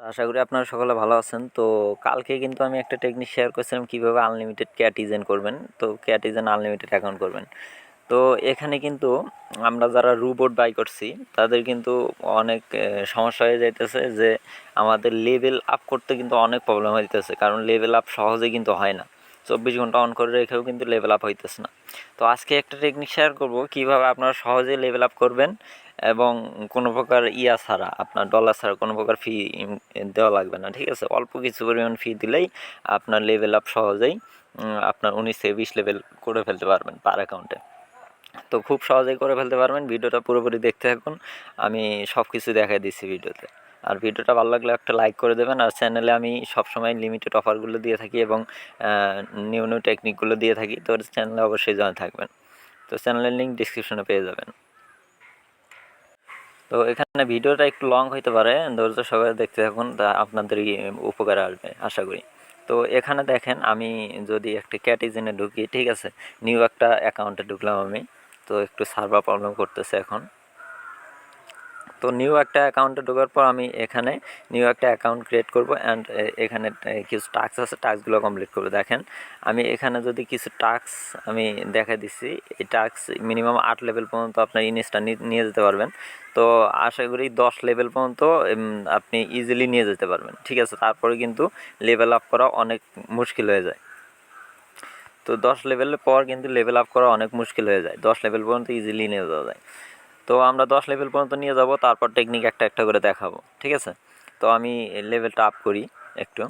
আশা করি আপনারা সকলে ভালো আছেন। তো কালকে কিন্তু আমি একটা টেকনিক শেয়ার করছিলাম কীভাবে আনলিমিটেড ক্যাটিজেন করবেন। তো ক্যাটিজেন আনলিমিটেড অ্যাকাউন্ট করবেন। তো এখানে কিন্তু আমরা যারা রুবোট বাই করছি তাদের কিন্তু অনেক সমস্যা হয়ে যাইতেছে যে আমাদের লেভেল আপ করতে কিন্তু অনেক প্রবলেম হইতেছে, কারণ লেভেল আপ সহজে কিন্তু হয় না। 24 ঘন্টা অন করে রেখেও কিন্তু লেভেল আপ হইতেছে না। তো আজকে একটা টেকনিক শেয়ার করব কীভাবে আপনারা সহজে লেভেল আপ করবেন এবং কোনো প্রকার ছাড়া, আপনার ডলার ছাড়া কোনো প্রকার ফি দেওয়া লাগবে না। ঠিক আছে, অল্প কিছু পরিমাণ ফি দিলেই আপনার লেভেল আপ সহজেই আপনার 19 থেকে 20 লেভেল করে ফেলতে পারবেন পার অ্যাকাউন্টে। তো খুব সহজেই করে ফেলতে পারবেন। ভিডিওটা পুরোপুরি দেখতে থাকুন, আমি সব কিছু দেখাই দিচ্ছি ভিডিওতে। আর ভিডিওটা ভালো লাগলে একটা লাইক করে দেবেন। আর চ্যানেলে আমি সবসময় লিমিটেড অফারগুলো দিয়ে থাকি এবং নিউ নিউ টেকনিকগুলো দিয়ে থাকি। তো চ্যানেলে অবশ্যই জয়েন থাকবেন। তো চ্যানেলের লিঙ্ক ডিসক্রিপশনে পেয়ে যাবেন। তো এখানে ভিডিওটা একটু লং হইতে পারে, ধৈর্য সহকারে দেখতে থাকুন, তা আপনাদেরই উপকারে আসবে আশা করি। তো এখানে দেখেন, আমি যদি একটা ক্যাটিজেনে ঢুকি, ঠিক আছে, নিউ একটা অ্যাকাউন্টে ঢুকলাম আমি। তো একটু সার্ভার প্রবলেম করতেছে এখন। তো নিউ একটা অ্যাকাউন্টে ঢোকার পর আমি এখানে নিউ একটা অ্যাকাউন্ট ক্রিয়েট করব অ্যান্ড এখানে কিছু টাস্ক আছে, টাস্কগুলো কমপ্লিট করবো। দেখেন, আমি এখানে যদি কিছু টাস্ক আমি দেখা দিচ্ছি, এই টাস্ক মিনিমাম 8 লেভেল পর্যন্ত আপনার ইনিসটা নিয়ে যেতে পারবেন। তো আশা করি 10 লেভেল পর্যন্ত আপনি ইজিলি নিয়ে যেতে পারবেন। ঠিক আছে, তারপরে কিন্তু লেভেল আপ করা অনেক মুশকিল হয়ে যায়। তো 10 লেভেলের পর কিন্তু লেভেল আপ করা অনেক মুশকিল হয়ে যায়। 10 লেভেল পর্যন্ত ইজিলি নিয়ে যাওয়া যায়। তো আমরা 10 লেভেল পর্যন্ত নিয়ে যাব, তারপর টেকনিক একটা একটা করে দেখাবো। ঠিক আছে, তো আমি লেভেলটা আপ করি একটু।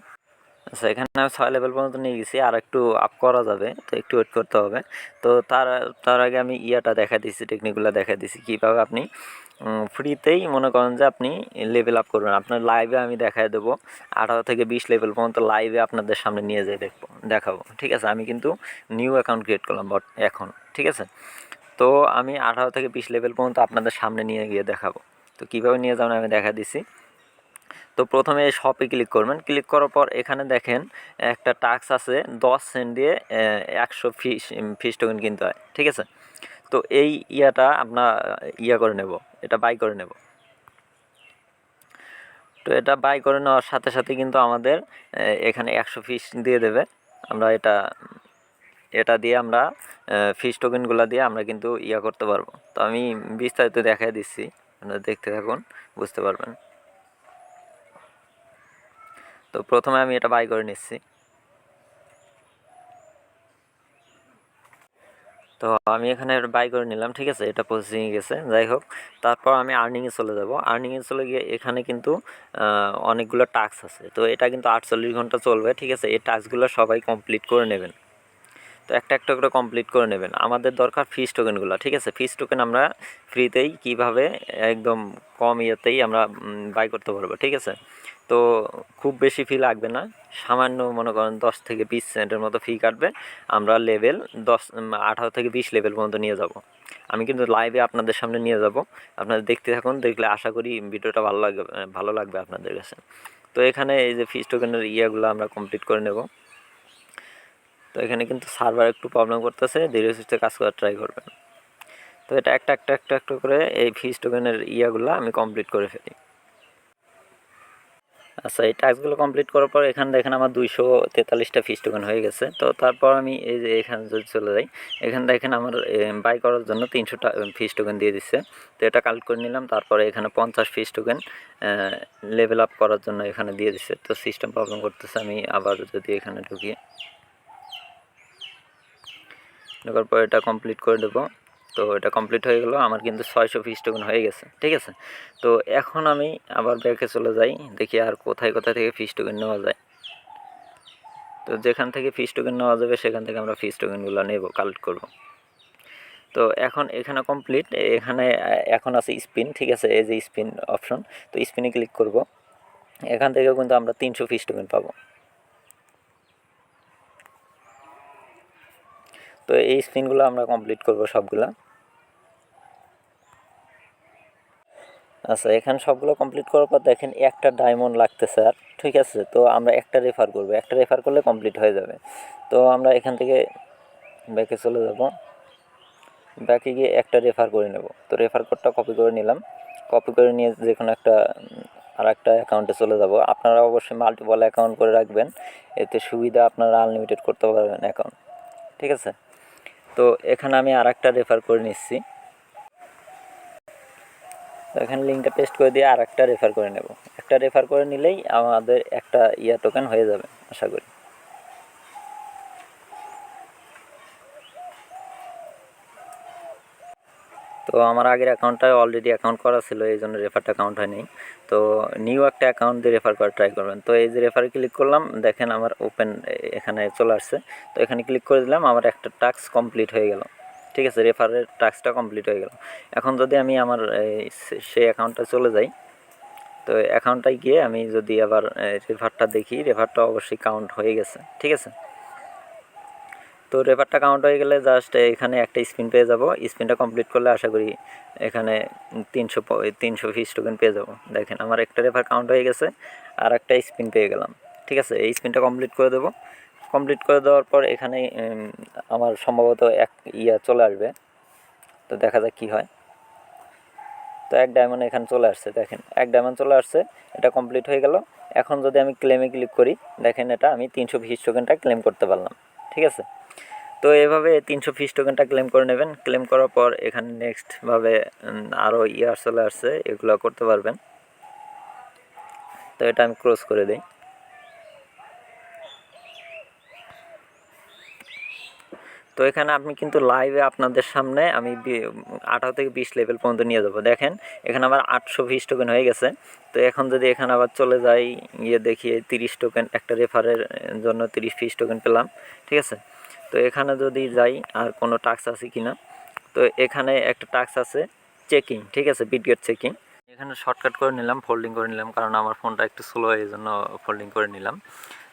আচ্ছা, এখানে আমি 6 লেভেল পর্যন্ত নিয়ে গেছি, আর একটু আপ করা যাবে, তো একটু ওয়েট করতে হবে। তো তার আগে আমি দেখা দিচ্ছি, টেকনিকগুলো দেখা দিচ্ছি কীভাবে আপনি ফ্রিতেই মনে করেন যে আপনি লেভেল আপ করবেন। আপনার লাইভে আমি দেখাই দেবো 18 থেকে 20 লেভেল পর্যন্ত লাইভে আপনাদের সামনে নিয়ে যেয়ে দেখাবো। ঠিক আছে, আমি কিন্তু নিউ অ্যাকাউন্ট ক্রিয়েট করলাম এখন। ঠিক আছে, তো আমি 18 থেকে 20 লেভেল পর্যন্ত আপনাদের সামনে নিয়ে গিয়ে দেখাবো। তো কীভাবে নিয়ে যাবেন আমি দেখা দিচ্ছি। তো প্রথমে শপে ক্লিক করবেন। ক্লিক করার পর এখানে দেখেন একটা টাস্ক আছে, 10 সেন্ট দিয়ে 100 ফিশ টোকেন কিনতে হয়। ঠিক আছে, তো এই আমরা করে নেব, এটা বাই করে নেব। তো এটা বাই করে নেওয়ার সাথে সাথে কিন্তু আমাদের এখানে 100 ফিশ দিয়ে দেবে। আমরা এটা দিয়ে আমরা ফিশ টোকেনগুলো দিয়ে আমরা কিন্তু করতে পারবো। তো আমি বিস্তারিত দেখাই দিচ্ছি, আপনারা দেখতে থাকুন, বুঝতে পারবেন। তো প্রথমে আমি এটা বাই করে নিচ্ছি। তো আমি এখানে বাই করে নিলাম। ঠিক আছে, এটা প্রসেসিংয়ে গেছে, যাই হোক। তারপর আমি আর্নিংয়ে চলে যাব। আর্নিংয়ে চলে গিয়ে এখানে কিন্তু অনেকগুলো টাস্ক আছে। তো এটা কিন্তু 48 ঘন্টা চলবে। ঠিক আছে, এই টাস্কগুলো সবাই কমপ্লিট করে নেবেন। তো একটা একটা করে কমপ্লিট করে নেবেন। আমাদের দরকার ফিশ টোকেনগুলো। ঠিক আছে, ফিশ টোকেন আমরা ফ্রিতেই কীভাবে একদম কম ইয়েতেই আমরা বাই করতে পারবো। ঠিক আছে, তো খুব বেশি ফি লাগবে না, সামান্য মনে করেন 10 থেকে 20 সেন্টের মতো ফি কাটবে। আমরা লেভেল 18 থেকে 20 লেভেল পর্যন্ত নিয়ে যাব। আমি কিন্তু লাইভে আপনাদের সামনে নিয়ে যাব, আপনারা দেখতে থাকুন। দেখলে আশা করি ভিডিওটা ভালো লাগবে আপনাদের কাছে। তো এখানে এই যে ফিশ টোকেনের আমরা কমপ্লিট করে নেব। তো এখানে কিন্তু সার্ভার একটু প্রবলেম করতেছে, ধীরে সুস্থে কাজ করার ট্রাই করবেন। তো এটা একটা একটা একটা একটা করে এই ফিশ টোকেনের আমি কমপ্লিট করে ফেলি। আচ্ছা, এই টাস্কগুলো কমপ্লিট করার পর এখানে দেখেন আমার 243টা ফিশ টোকেন হয়ে গেছে। তো তারপর আমি এই যে এখানে যদি চলে যাই, এখানে দেখেন আমার বাই করার জন্য 300টা ফিশ টোকেন দিয়ে দিচ্ছে। তো এটা কালেক্ট করে নিলাম। তারপরে এখানে 50 ফিশ টোকেন লেভেল আপ করার জন্য এখানে দিয়ে দিচ্ছে। তো সিস্টেম প্রবলেম করতেছে, আমি আবার যদি এখানে ঢুকি, ঢোকার পর এটা কমপ্লিট করে দেবো। তো এটা কমপ্লিট হয়ে গেলো, আমার কিন্তু 600 ফিশ টোকেন হয়ে গেছে। ঠিক আছে, তো এখন আমি আবার ব্যাকে চলে যাই, দেখি আর কোথায় কোথায় থেকে ফিশ টোকেন নেওয়া যায়। তো যেখান থেকে ফিশ টোকেন নেওয়া যাবে সেখান থেকে আমরা ফিশ টোকেনগুলো নেব, কালেক্ট করব। তো এখন এখানে কমপ্লিট। এখানে এখন আছে স্পিন। ঠিক আছে, এই যে স্পিন অপশন, তো স্পিনে ক্লিক করব। এখান থেকেও কিন্তু আমরা 300 ফিশ টোকেন পাবো। তো এই স্পিনগুলো আমরা কমপ্লিট করব সবগুলা। আচ্ছা, এখানে সবগুলো কমপ্লিট করার পর দেখেন একটা ডায়মন্ড লাগতেছে আর। ঠিক আছে, তো আমরা একটা রেফার করব, একটা রেফার করলে কমপ্লিট হয়ে যাবে। তো আমরা এখান থেকে ব্যাকে চলে যাব, ব্যাকে গিয়ে একটা রেফার করে নেব। তো রেফার কোডটা কপি করে নিলাম, কপি করে নিয়ে যে কোনো একটা আর একটা অ্যাকাউন্টে চলে যাব। আপনারা অবশ্যই মাল্টিপল অ্যাকাউন্ট করে রাখবেন, এতে সুবিধা, আপনারা আনলিমিটেড করতে পারবেন অ্যাকাউন্ট, ঠিক আছে। তো এখানে আমি আর একটা রেফার করে নিচ্ছি, তো এখানে লিঙ্কটা পেস্ট করে দিয়ে আর একটা রেফার করে নেব। একটা রেফার করে নিলেই আমাদের একটা টোকেন হয়ে যাবে আশা করি। তো আমার আগের অ্যাকাউন্টটায় অলরেডি অ্যাকাউন্ট করা ছিল, এই জন্য রেফারটা কাউন্ট হয়নি। তো নিউ একটা অ্যাকাউন্ট দিয়ে রেফার করা ট্রাই করবেন। তো এই যে রেফারে ক্লিক করলাম, দেখেন আমার ওপেন এখানে চলে আসছে। তো এখানে ক্লিক করে দিলাম, আমার একটা টাস্ক কমপ্লিট হয়ে গেল, ঠিক আছে, রেফারের টাস্কটা কমপ্লিট হয়ে গেল। এখন যদি আমি আমার সেই অ্যাকাউন্টটা চলে যাই, তো অ্যাকাউন্টটায় গিয়ে আমি যদি আবার রেফারটা দেখি, রেফারটা অবশ্যই কাউন্ট হয়ে গেছে, ঠিক আছে। তো রেফারটা কাউন্ট হয়ে গেলে জাস্ট এখানে একটা স্পিন পেয়ে যাব। স্পিনটা কমপ্লিট করলে আশা করি এখানে 320 টোকেন পেয়ে যাব। দেখেন আমার একটা রেফার কাউন্ট হয়ে গেছে, আর একটা স্পিন পেয়ে গেলাম, ঠিক আছে। এই স্পিনটা কমপ্লিট করে দেবো। কমপ্লিট করে দেওয়ার পর এখানে আমার সম্ভবত এক চলে আসবে, তো দেখা যাক কী হয়। তো এক ডায়মন্ড এখানে চলে আসছে, দেখেন এক ডায়মন্ড চলে আসছে, এটা কমপ্লিট হয়ে গেল। এখন যদি আমি ক্লেমে ক্লিক করি, দেখেন এটা আমি 320 টোকেনটা ক্লেম করতে পারলাম, ঠিক আছে। তো এভাবে 320 টোকেনটা ক্লেম করে নেবেন। ক্লেম করার পর এখানে নেক্সটভাবে আরও চলে আসছে, এগুলো করতে পারবেন। তো এটা আমি ক্লোজ করে দিই। তো এখানে আমি কিন্তু লাইভে আপনাদের সামনে আমি 18 থেকে 20 লেভেল পর্যন্ত নিয়ে যাবো। দেখেন এখানে আমার 820 টোকেন হয়ে গেছে। তো এখন যদি এখানে আবার চলে যাই, দেখি 30 টোকেন, একটা রেফারের জন্য 30 টোকেন পেলাম, ঠিক আছে। তো এখানে যদি যাই আর কোনো টাস্ক আছে কি না, তো এখানে একটা টাস্ক আছে চেকিং, ঠিক আছে, বিটগেট চেকিং। এখানে শর্টকাট করে নিলাম, ফোল্ডিং করে নিলাম, কারণ আমার ফোনটা একটু স্লো, এই জন্য ফোল্ডিং করে নিলাম।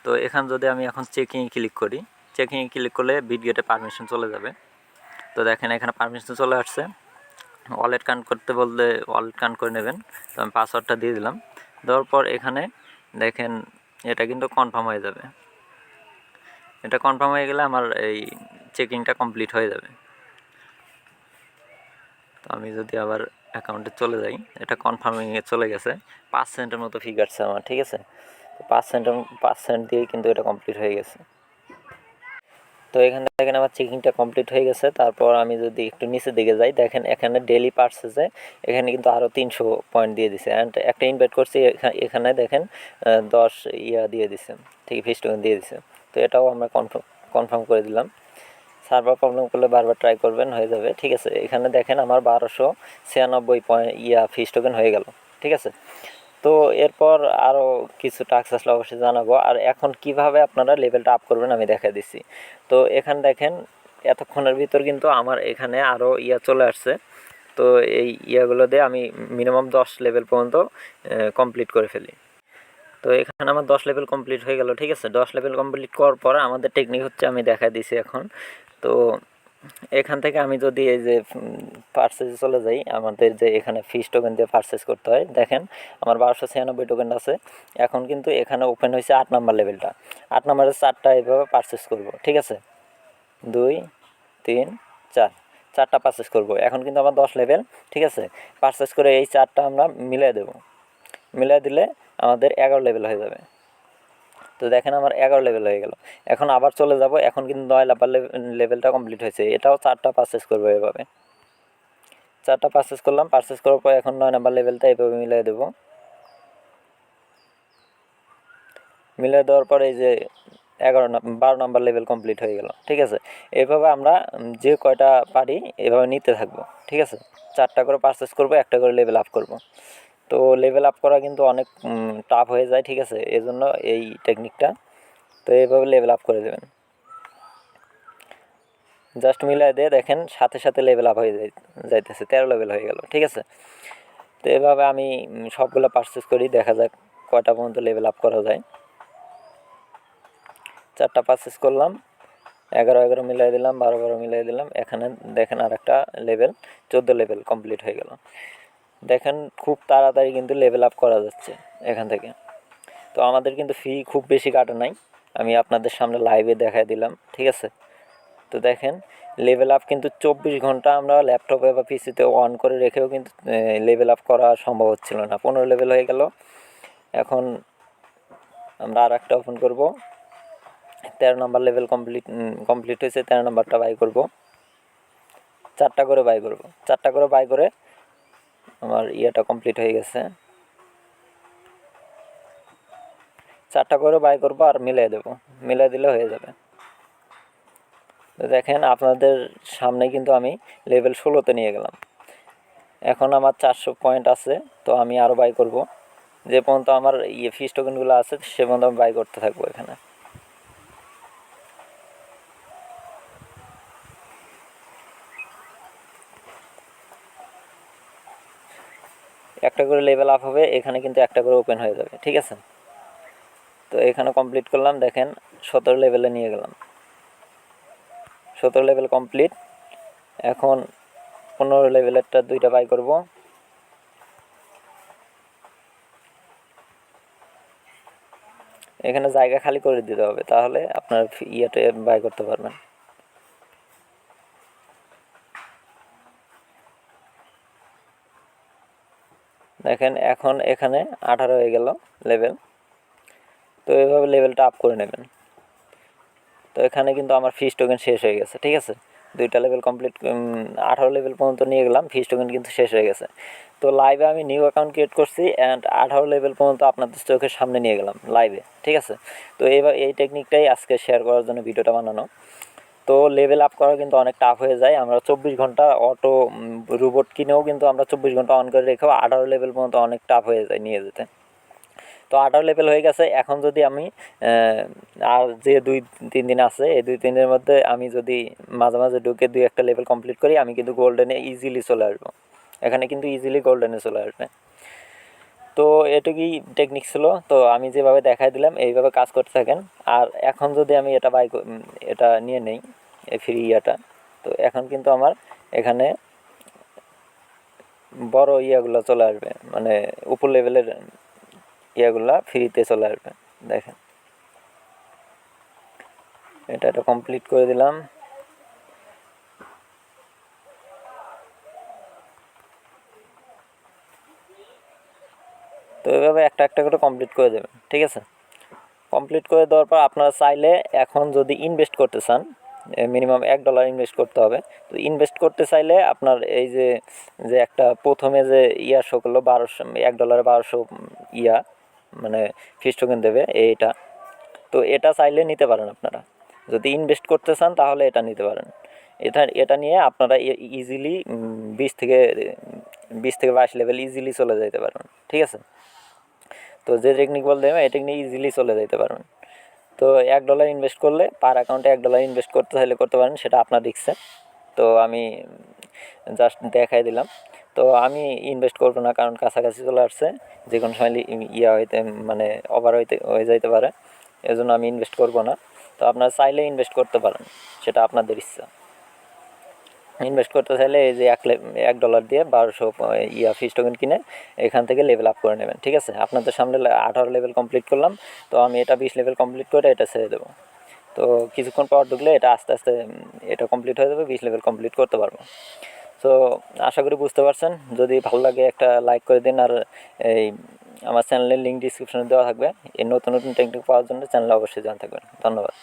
তো এখানে যদি আমি এখন চেকিংয়ে ক্লিক করি, চেকিংয়ে ক্লিক করলে বিটগেটে পারমিশন চলে যাবে। তো দেখেন এখানে পারমিশন চলে আসছে। ওয়ালেট কানেক্ট করতে বললে ওয়ালেট কানেক্ট করে নেবেন। তো আমি পাসওয়ার্ডটা দিয়ে দিলাম। দেওয়ার পর এখানে দেখেন এটা কিন্তু কনফার্ম হয়ে যাবে। এটা কনফার্ম হয়ে গেলে আমার এই চেকিংটা কমপ্লিট হয়ে যাবে। তো আমি যদি আবার অ্যাকাউন্টে চলে যাই, এটা কনফার্মিংয়ে চলে গেছে। 5 সেন্টের মতো ফি কাটছে আমার, ঠিক আছে। তো 5 সেন্ট দিয়েই কিন্তু এটা কমপ্লিট হয়ে গেছে। তো এখানে দেখেন আমার চেকিংটা কমপ্লিট হয়ে গেছে। তারপর আমি যদি একটু নিচের দিকে যাই, দেখেন এখানে ডেলি পারচেজে এখানে কিন্তু আরও 300 পয়েন্ট দিয়ে দিছে। অ্যান্ড একটা ইনভাইট করছি, এখানে দেখেন 10 দিয়ে দিছে, ঠিক 20 টোকেন দিয়ে দিছে। তো এটাও আমরা কনফার্ম করে দিলাম। সার্ভার প্রবলেম করলে বারবার ট্রাই করবেন, হয়ে যাবে, ঠিক আছে। এখানে দেখেন আমার 1296 পয়েন্ট ফিস টোকেন হয়ে গেল, ঠিক আছে। তো এরপর আরও কিছু টাস্ক আসলে অবশ্যই জানাবো। আর এখন কিভাবে আপনারা লেভেলটা আপ করবেন আমি দেখা দিচ্ছি। তো এখানে দেখেন এতক্ষণের ভিতর কিন্তু আমার এখানে আরও চলে আসছে। তো এই ইয়াগুলো দিয়ে আমি মিনিমাম 10 লেভেল পর্যন্ত কমপ্লিট করে ফেলি। তো এখানে আমার 10 লেভেল কমপ্লিট হয়ে গেল, ঠিক আছে। 10 লেভেল কমপ্লিট করার পর আমাদের টেকনিক হচ্ছে, আমি দেখা দিছি এখন। তো এখান থেকে আমি যদি এই যে পারচেজে চলে যাই, আমাদের যে এখানে ফিস টোকেন দিয়ে পারচেজ করতে হয়, দেখেন আমার 1296 টোকেন আছে। এখন কিন্তু এখানে ওপেন হয়েছে 8 নাম্বার লেভেলটা। 8 নাম্বারের 4টা এইভাবে পারচেজ করব, ঠিক আছে। 2 3 4, 4টা পারচেজ করব। এখন কিন্তু আমার 10 লেভেল, ঠিক আছে। পারচেজ করে এই 4টা আমরা মিলিয়ে দেব। মিলিয়ে দিলে আমাদের 11 লেভেল হয়ে যাবে। তো দেখেন আমার 11 লেভেল হয়ে গেল। এখন আবার চলে যাব, এখন কিন্তু 9 নাম্বার লেভেলটা কমপ্লিট হয়েছে। এটাও 4টা পারচেজ করবো এভাবে। 4টা পারচেজ করলাম, পারচেজ করার পর এখন 9 নাম্বার লেভেলটা এভাবে মিলিয়ে দেবো। মিলিয়ে দেওয়ার পর এই যে 12 নাম্বার লেভেল কমপ্লিট হয়ে গেল, ঠিক আছে। এভাবে আমরা যে কয়টা পারি এভাবে নিতে থাকবো, ঠিক আছে। 4টা করে পারচেজ করবো, একটা করে লেভেল আপ করব। তো লেভেল আপ করা কিন্তু অনেক টাফ হয়ে যায়, ঠিক আছে, এজন্য এই টেকনিকটা। তো এইভাবে লেভেল আপ করে দেবেন। জাস্ট মিলাই দিয়ে দেখেন সাথে সাথে লেভেল আপ হয়ে যাইতেছে, 13 লেভেল হয়ে গেল, ঠিক আছে। তো এভাবে আমি সবগুলো পারচেজ করি, দেখা যাক কয়টা পর্যন্ত লেভেল আপ করা যায়। 4টা পারচেজ করলাম, 11 মিলাই দিলাম, 12 মিলাই দিলাম। এখানে দেখেন আর একটা লেভেল, 14 লেভেল কমপ্লিট হয়ে গেল। দেখেন খুব তাড়াতাড়ি কিন্তু লেভেল আপ করা যাচ্ছে এখান থেকে। তো আমাদের কিন্তু ফি খুব বেশি কাটে নাই, আমি আপনাদের সামনে লাইভে দেখায় দিলাম, ঠিক আছে। তো দেখেন লেভেল আপ কিন্তু 24 ঘন্টা আমরা ল্যাপটপে বা পিসিতে অন করে রেখেও কিন্তু লেভেল আপ করা সম্ভব হচ্ছিল না। 15 লেভেল হয়ে গেল। এখন আমরা আর একটা ওপেন করব। 13 নম্বর লেভেল কমপ্লিট হয়েছে, 13 নম্বরটা বাই করব। 4টা করে বাই করব, 4টা করে বাই করে আমার ইয়েটা কমপ্লিট হয়ে গেছে। 4টা করে বাই করব আর মিলিয়ে দেব, মিলিয়ে দিলে হয়ে যাবে। তো দেখেন আপনাদের সামনে কিন্তু আমি লেভেল 16তে নিয়ে গেলাম। এখন আমার 400 পয়েন্ট আছে, তো আমি আরও বাই করব। যে পর্যন্ত আমার ফিস টোকেনগুলো আছে সে পর্যন্ত আমি বাই করতে থাকবো। এখানে একটা করে লেভেল আপ হবে, এখানে কিন্তু একটা করে ওপেন হয়ে যাবে, ঠিক আছে। তো এখানে কমপ্লিট করলাম, দেখেন 17 লেভেলে নিয়ে গেলাম। 17 লেভেল কমপ্লিট। এখন 15 লেভেলেরটা 2টা বাই করব। এখানে জায়গা খালি করে দিতে হবে, তাহলে আপনার ইয়েতে বাই করতে পারবেন। দেখেন এখন এখানে 18 হয়ে গেল লেভেল। তো এইভাবে লেভেলটা আপ করে নেবেন। তো এখানে কিন্তু আমার ফিস টোকেন শেষ হয়ে গেছে, ঠিক আছে। 2টা লেভেল কমপ্লিট, 18 লেভেল পর্যন্ত নিয়ে গেলাম, ফিস টোকেন কিন্তু শেষ হয়ে গেছে। তো লাইভে আমি নিউ অ্যাকাউন্ট ক্রিয়েট করছি অ্যান্ড 18 লেভেল পর্যন্ত আপনাদের চোখের সামনে নিয়ে গেলাম লাইভে, ঠিক আছে। তো এই টেকনিকটাই আজকে শেয়ার করার জন্য ভিডিওটা বানানো। তো লেভেল আপ করা কিন্তু অনেক টাফ হয়ে যায়। আমরা 24 ঘন্টা অটো রোবট কিনেও কিন্তু আমরা 24 ঘন্টা অন করে রেখেও 18 লেভেল পর্যন্ত অনেক টাফ হয়ে যায় নিয়ে যেতে। তো 18 লেভেল হয়ে গেছে। এখন যদি আমি আর যে 2-3 দিন আছে, এই 2-3 দিনের মধ্যে আমি যদি মাঝে মাঝে ঢুকে 2-1টা লেভেল কমপ্লিট করি, আমি কিন্তু গোল্ডেনে ইজিলি চলে আসবো। এখানে কিন্তু ইজিলি গোল্ডেনে চলে আসবে। তো এটুকুই টেকনিক ছিল। তো আমি যেভাবে দেখাই দিলাম এইভাবে কাজ করতে থাকেন। আর এখন যদি আমি এটা এটা নিয়ে নেই, এই ফ্রি ইয়াটা, তো এখন কিন্তু আমার এখানে বড় ইয়াগুলো চলে আসবে, মানে উপর লেভেলের ইয়াগুলা ফ্রিতে চলে আসবে। দেখেন এটা কমপ্লিট করে দিলাম। তো এইভাবে একটা একটা করে কমপ্লিট করে দেবেন, ঠিক আছে। কমপ্লিট করে দেওয়ার পর আপনারা চাইলে এখন যদি ইনভেস্ট করতে চান, মিনিমাম $1 ইনভেস্ট করতে হবে। তো ইনভেস্ট করতে চাইলে আপনার এই যে যে একটা প্রথমে যে ইয়া শো করলো 1200, $1 1200 ইয়া মানে ফিস টোকেন দেবে এইটা। তো এটা চাইলে নিতে পারেন আপনারা। যদি ইনভেস্ট করতে চান তাহলে এটা নিতে পারেন। এটা নিয়ে আপনারা ইজিলি 20 থেকে 22 লেভেল ইজিলি চলে যেতে পারবেন, ঠিক আছে। তো যে টেকনিক বলতে এই টেকনিক ইজিলি চলে যেতে পারবেন। তো $1 ইনভেস্ট করলে পার অ্যাকাউন্টে $1 ইনভেস্ট করতে চাইলে করতে পারেন, সেটা আপনার রিস্কে। তো আমি জাস্ট দেখাই দিলাম। তো আমি ইনভেস্ট করবো না, কারণ কাছাকাছি চলে আসছে, যে কোনো সময় ইয়া হইতে মানে ওভার হয়ে যাইতে পারে, এজন্য আমি ইনভেস্ট করবো না। তো আপনারা চাইলে ইনভেস্ট করতে পারেন, সেটা আপনাদের ইচ্ছা। ইনভেস্ট করতে চাইলে এই যে $1 দিয়ে 1200 ফিস টোকেন কিনে এখান থেকে লেভেল আপ করে নেবেন, ঠিক আছে। আপনাদের সামনে 18 লেভেল কমপ্লিট করলাম। তো আমি এটা 20 লেভেল কমপ্লিট করে এটা ছেড়ে দেবো। তো কিছুক্ষণ পর ঢুকলে এটা আস্তে আস্তে এটা কমপ্লিট হয়ে যাবে, 20 লেভেল কমপ্লিট করতে পারবো। তো আশা করি বুঝতে পারছেন। যদি ভালো লাগে একটা লাইক করে দিন। আর এই আমার চ্যানেলের লিঙ্ক ডিসক্রিপশনে দেওয়া থাকবে। এই নতুন নতুন টেকনিক পাওয়ার জন্য চ্যানেলে অবশ্যই জয়েন থাকবেন। ধন্যবাদ।